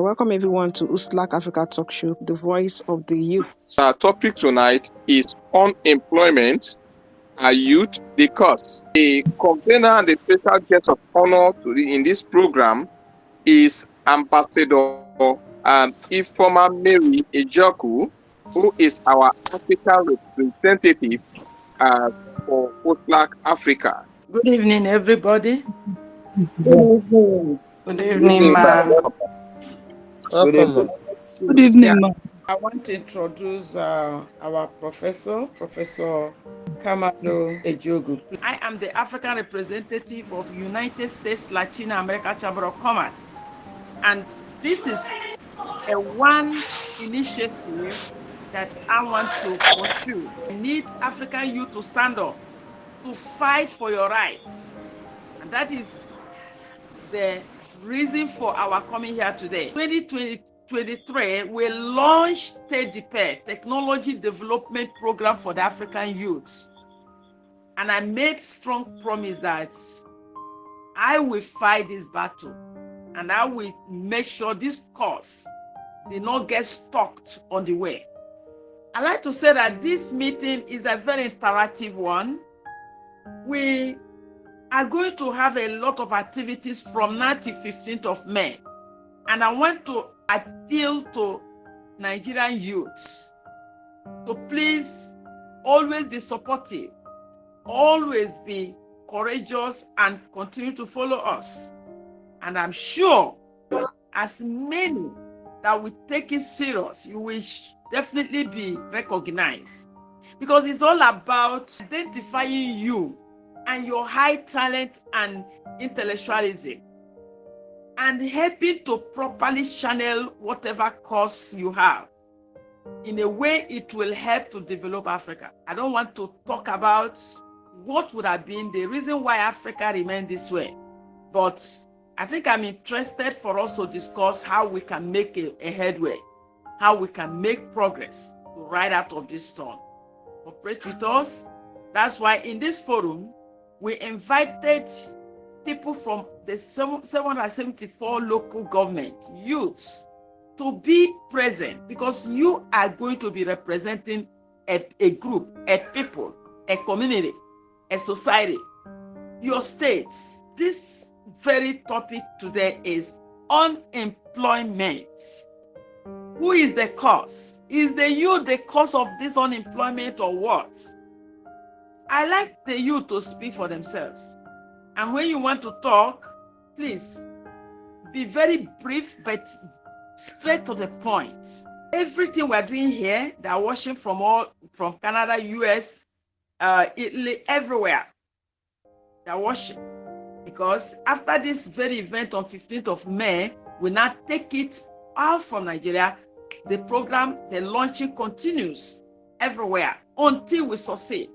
welcome everyone to Uslacc Africa Talkshow, the voice of the youth. Our topic tonight is unemployment, our youth, the cause. The convener and the special guest of honor in this program is Ambassador Ifeoma Mary Ejoku, who is our African representative for Uslacc Africa. Good evening, everybody. Good evening. Good evening, ma'am. Welcome. Good evening, ma'am. I want to introduce our professor, Professor Kamalo Ejogu. I am the African representative of United States Latin America Chamber of Commerce. And this is a one initiative that I want to pursue. I need African youth to stand up, to fight for your rights. And that is the reason for our coming here today. 2023, we launched TEDIPE, Technology Development Program for the African Youth. And I made strong promise that I will fight this battle and I will make sure this cause did not get stuck on the way. I like to say that this meeting is a very interactive one. We are going to have a lot of activities from now till 15th of May. And I want to appeal to Nigerian youths to please always be supportive, always be courageous, and continue to follow us. And I'm sure as many that will take it serious, you will definitely be recognized. Because it's all about identifying you and your high talent and intellectualism, and helping to properly channel whatever cause you have. In a way, it will help to develop Africa. I don't want to talk about what would have been the reason why Africa remained this way, but I think I'm interested for us to discuss how we can make a headway, how we can make progress to ride out of this storm. Cooperate with us. That's why in this forum, we invited people from the 774 local government youths to be present, because you are going to be representing a group, a people, a community, a society, your states. This very topic today is unemployment. Who is the cause? Is the youth the cause of this unemployment or what? I like the youth to speak for themselves. And when you want to talk, please be very brief but straight to the point. Everything we're doing here, they're watching from Canada, US, Italy, everywhere. They're watching. Because after this very event on 15th of May, we now take it out from Nigeria. The program, the launching continues everywhere until we succeed.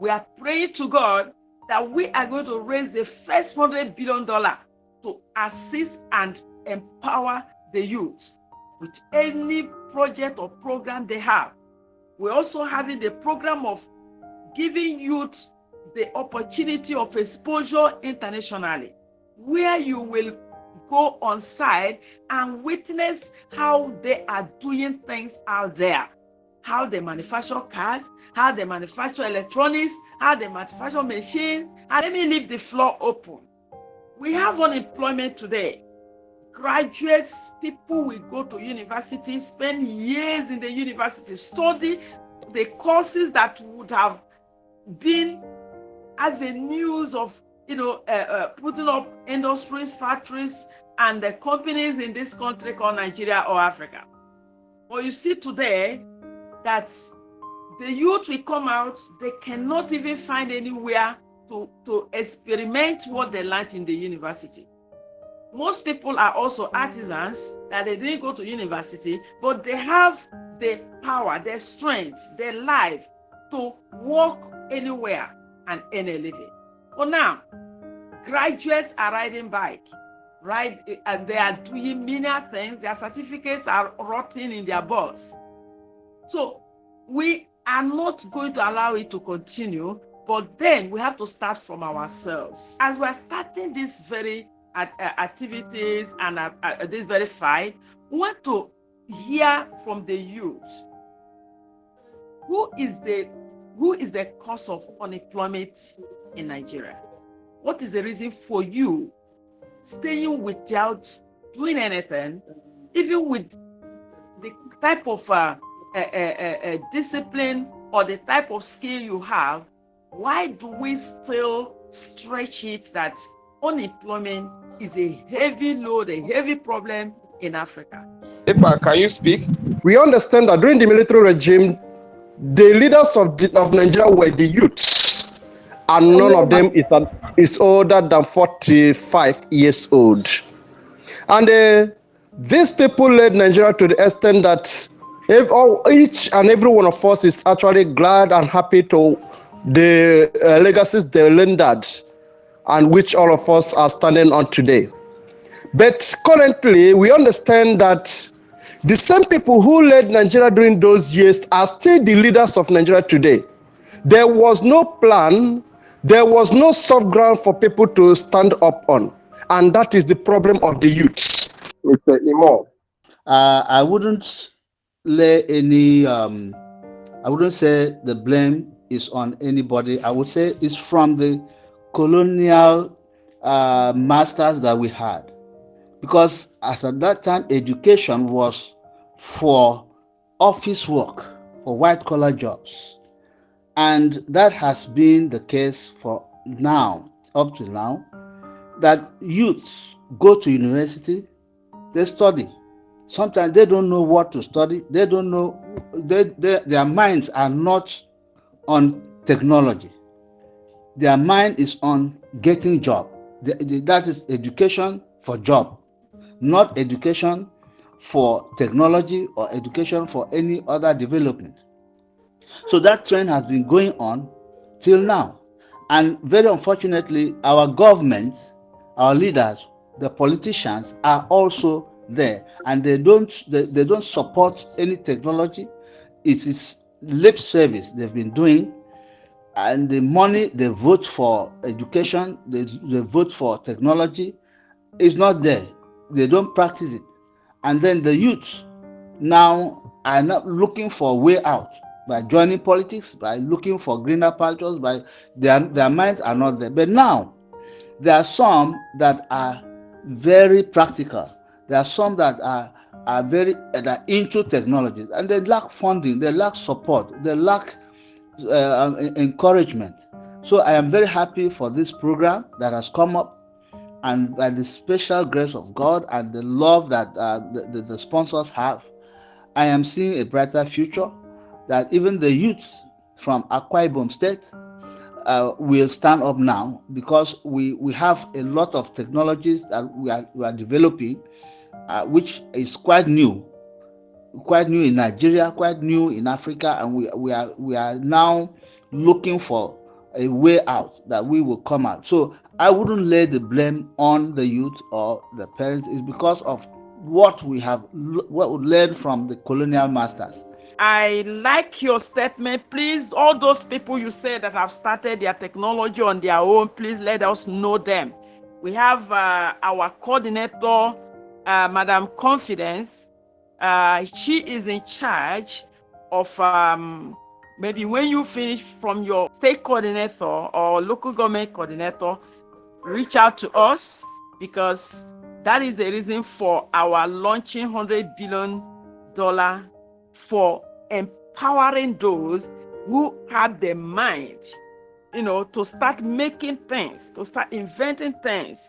We are praying to God that we are going to raise the first $100 billion to assist and empower the youth with any project or program they have. We're also having the program of giving youth the opportunity of exposure internationally, where you will go on site and witness how they are doing things out there. How they manufacture cars, how they manufacture electronics, how they manufacture machines. And let me leave the floor open. We have unemployment today. Graduates, people will go to university, spend years in the university, study the courses that would have been avenues of, putting up industries, factories, and the companies in this country called Nigeria or Africa. But you see today, that the youth will come out, they cannot even find anywhere to experiment what they learned in the university. Most people are also artisans that they didn't go to university, but they have the power, their strength, their life to walk anywhere and earn a living. But now, graduates are riding bike, right? And they are doing many things. Their certificates are rotting in their bus. So we are not going to allow it to continue, but then we have to start from ourselves. As we're starting this very activities and this verified. We want to hear from the youth. Who is the cause of unemployment in Nigeria? What is the reason for you staying without doing anything, even with the type of discipline or the type of skill you have? Why do we still stretch it that unemployment is a heavy load, a heavy problem in Africa? Epa, can you speak? We understand that during the military regime, the leaders of Nigeria were the youths, and none of them is older than 45 years old. And these people led Nigeria to the extent that each and every one of us is actually glad and happy to the legacies they rendered, and which all of us are standing on today. But currently, we understand that the same people who led Nigeria during those years are still the leaders of Nigeria today. There was no plan, there was no soft ground for people to stand up on, and that is the problem of the youths. Mr. Imo. I wouldn't lay any. I wouldn't say the blame is on anybody. I would say it's from the colonial masters that we had, because as at that time, education was for office work, for white collar jobs, and that has been the case for now, up to now, that youths go to university, they study. Sometimes they don't know what to study. They don't know. Their minds are not on technology. Their mind is on getting job. That is education for job, not education for technology or education for any other development. So that trend has been going on till now. And very unfortunately, our governments, our leaders, the politicians are also there, and they don't support any technology. It is lip service they've been doing, and the money they vote for education, they vote for technology, is not there. They don't practice it. And then the youth now are not looking for a way out by joining politics, by looking for greener pastures, by their minds are not there. But now there are some that are very practical. There are some that are into technologies, and they lack funding, they lack support, they lack encouragement. So I am very happy for this program that has come up, and by the special grace of God and the love that the sponsors have, I am seeing a brighter future, that even the youth from Akwa Ibom State will stand up now, because we have a lot of technologies that we are developing, which is quite new in Nigeria, quite new in Africa, and we are now looking for a way out, that we will come out. So I wouldn't lay the blame on the youth or the parents. It's because of what we learned from the colonial masters. I like your statement. Please, all those people you say that have started their technology on their own, please let us know them. We have our coordinator, Madam Confidence. She is in charge of maybe when you finish from your state coordinator or local government coordinator, reach out to us, because that is the reason for our launching $100 billion for empowering those who have the mind, to start making things, to start inventing things.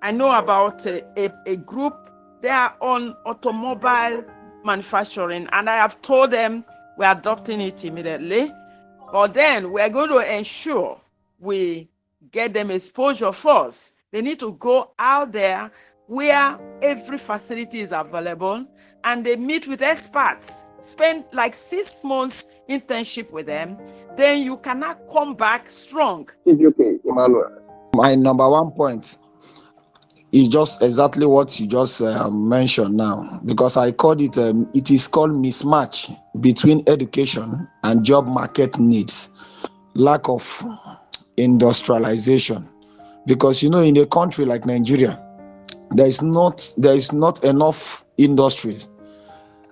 I know about a group, they are on automobile manufacturing, and I have told them we're adopting it immediately, but then we're going to ensure we get them exposure first. They need to go out there where every facility is available, and they meet with experts, spend like 6 months internship with them, then you cannot come back strong. Okay, Emmanuel. My number one point is just exactly what you just mentioned now, because I called it, it is called mismatch between education and job market needs, lack of industrialization. Because, in a country like Nigeria, there is not enough industries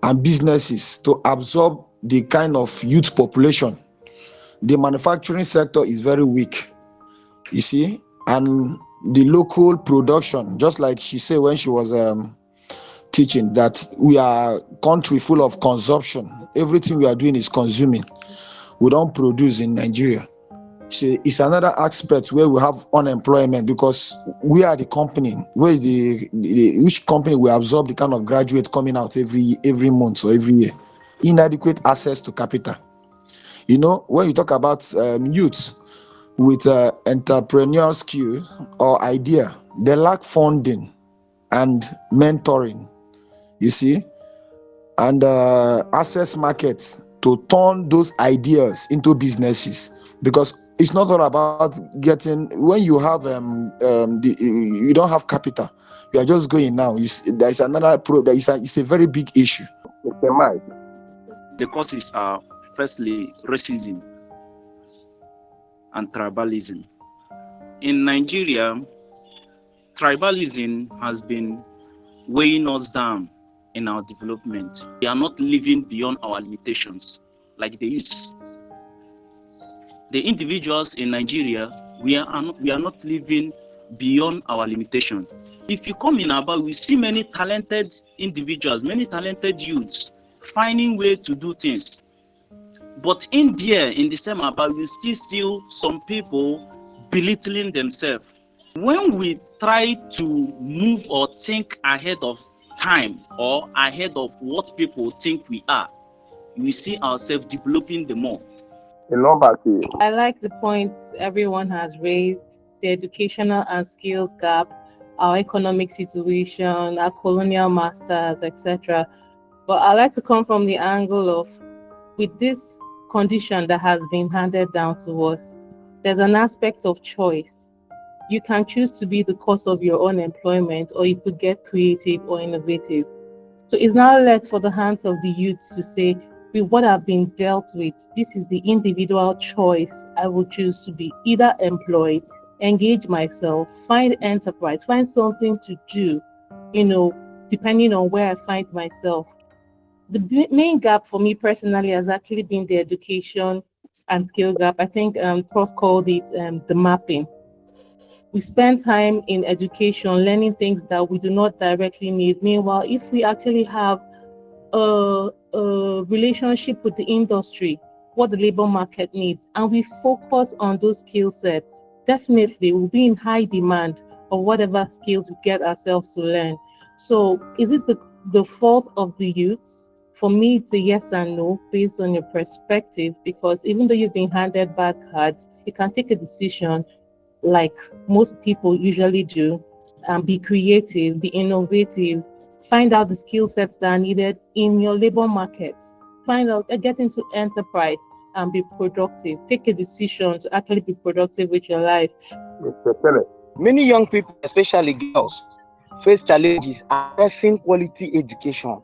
and businesses to absorb the kind of youth population. The manufacturing sector is very weak, you see, and the local production, just like she said when she was teaching, that we are a country full of consumption. Everything we are doing is consuming. We don't produce in Nigeria. So it's another aspect where we have unemployment, because we are the company where is which company will absorb the kind of graduate coming out every month or every year. Inadequate access to capital. When you talk about youth with entrepreneurial skill or idea, they lack funding and mentoring, you see, and access markets to turn those ideas into businesses. Because it's not all about getting, when you have you don't have capital, you are just going now. There's another it's a very big issue. Okay, Mike. The causes are firstly racism and tribalism. In Nigeria, tribalism has been weighing us down in our development. We are not living beyond our limitations like the youths. The individuals in Nigeria, we are not living beyond our limitation. If you come in Aba, we see many talented individuals, many talented youths finding way to do things. But in the same Aba, we still see some people belittling themselves. When we try to move or think ahead of time or ahead of what people think we are, we see ourselves developing the more. I like the points everyone has raised: the educational and skills gap, our economic situation, our colonial masters, etc. But I like to come from the angle of, with this condition that has been handed down to us, there's an aspect of choice. You can choose to be the cause of your own employment, or you could get creative or innovative. So it's now left for the hands of the youth to say, with what I've been dealt with, this is the individual choice. I will choose to be either employed, engage myself, find enterprise, find something to do, depending on where I find myself. The main gap for me personally has actually been the education and skill gap. I think Prof called it the mapping. We spend time in education learning things that we do not directly need. Meanwhile, if we actually have a relationship with the industry, what the labor market needs, and we focus on those skill sets, definitely we'll be in high demand of whatever skills we get ourselves to learn. So is it the fault of the youths? For me, it's a yes and no based on your perspective, because even though you've been handed bad cards, you can take a decision like most people usually do, and be creative, be innovative, find out the skill sets that are needed in your labor market, get into enterprise and be productive. Take a decision to actually be productive with your life. Many young people, especially girls, face challenges accessing quality education.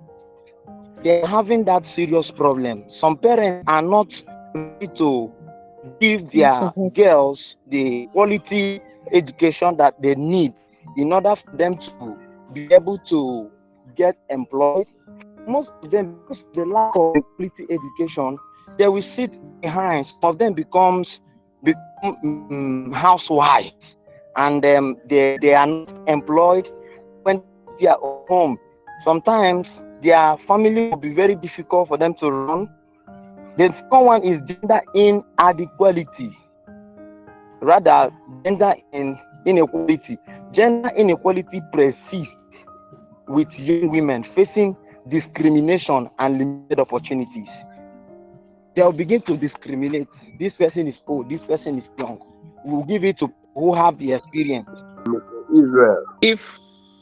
They're having that serious problem. Some parents are not ready to give their girls the quality education that they need in order for them to be able to get employed. Most of them, because of the lack of quality education, they will sit behind. Some of them become housewives, and they are not employed when they are at home. Sometimes their family will be very difficult for them to run. The second one is gender inequality, rather gender inequality. Gender inequality persists with young women facing discrimination and limited opportunities. They will begin to discriminate. This person is old, this person is young. We'll give it to who have the experience. Israel. If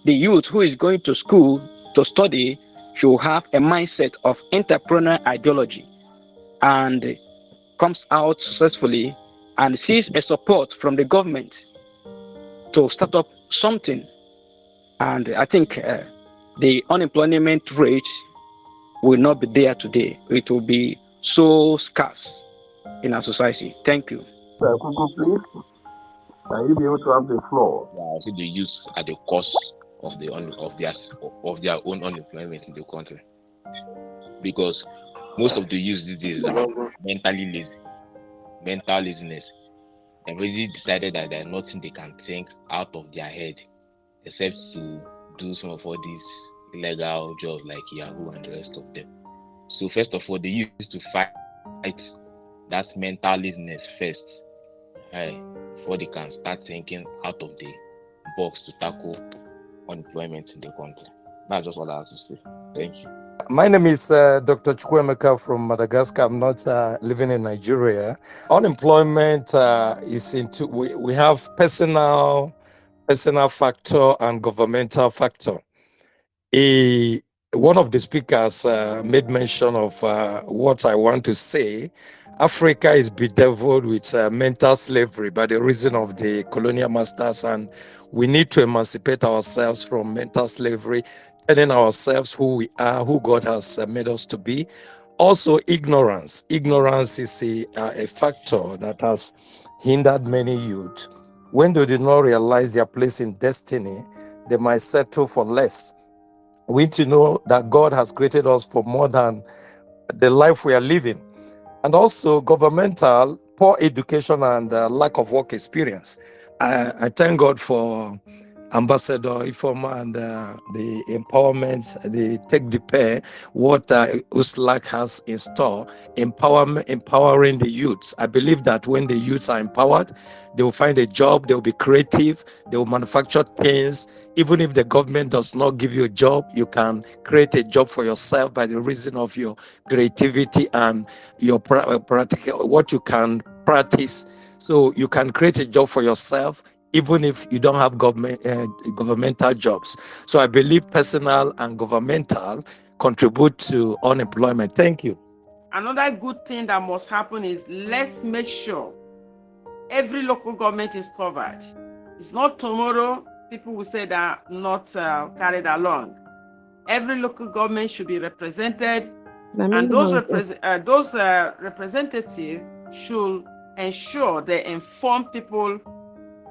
the youth who is going to school to study should have a mindset of entrepreneurial ideology and comes out successfully and sees a support from the government to start up something, and I think the unemployment rate will not be there today. It will be so scarce in our society. Thank you. Please, can you be able to have the floor? I see the youth are the cause of their own unemployment in the country, because most of the youth these days are mentally lazy, mental laziness. They've already decided that there's nothing they can think out of their head except to do some of all these illegal jobs like Yahoo and the rest of them. So first of all, they used to fight that mental laziness first, before they can start thinking out of the box to tackle unemployment in the country. That's just what I have to say. Thank you. My name is Dr. Chukwemeka from Madagascar. I'm not living in Nigeria. Unemployment is into, we have personal factor and governmental factor. One of the speakers made mention of what I want to say. Africa is bedeviled with mental slavery by the reason of the colonial masters, and we need to emancipate ourselves from mental slavery, telling ourselves who we are, who God has made us to be. Also, ignorance. Ignorance is a factor that has hindered many youth. When they did not realize their place in destiny, they might settle for less. We need to know that God has created us for more than the life we are living. And also governmental, poor education and lack of work experience. I thank God for Ambassador Ifoma and the empowerment, the take the pair, what Uslacc has in store, empowering the youths. I believe that when the youths are empowered, they will find a job, they will be creative, they will manufacture things. Even if the government does not give you a job, you can create a job for yourself by the reason of your creativity and your practical, what you can practice. So you can create a job for yourself even if you don't have governmental jobs. So I believe personal and governmental contribute to unemployment. Thank you. Another good thing that must happen is let's make sure every local government is covered. It's not tomorrow people will say that not carried along. Every local government should be represented, and those representatives should ensure they inform people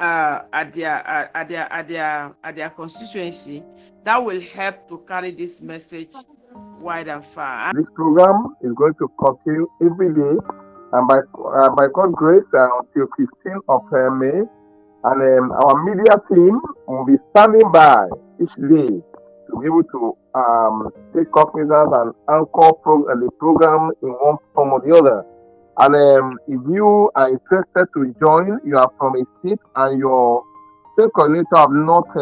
at their constituency. That will help to carry this message wide and far. This program is going to continue every day, and by God's grace, until 15th of May, and our media team will be standing by each day to be able to take cognizance and anchor the program in one form or the other. And if you are interested to join, you are from a state and your state coordinator have not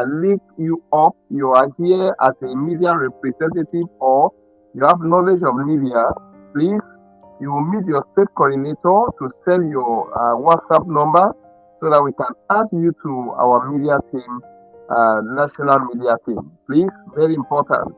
linked you up, you are here as a media representative or you have knowledge of media, please, you will meet your state coordinator to send your WhatsApp number so that we can add you to our media team, national media team. Please, very important.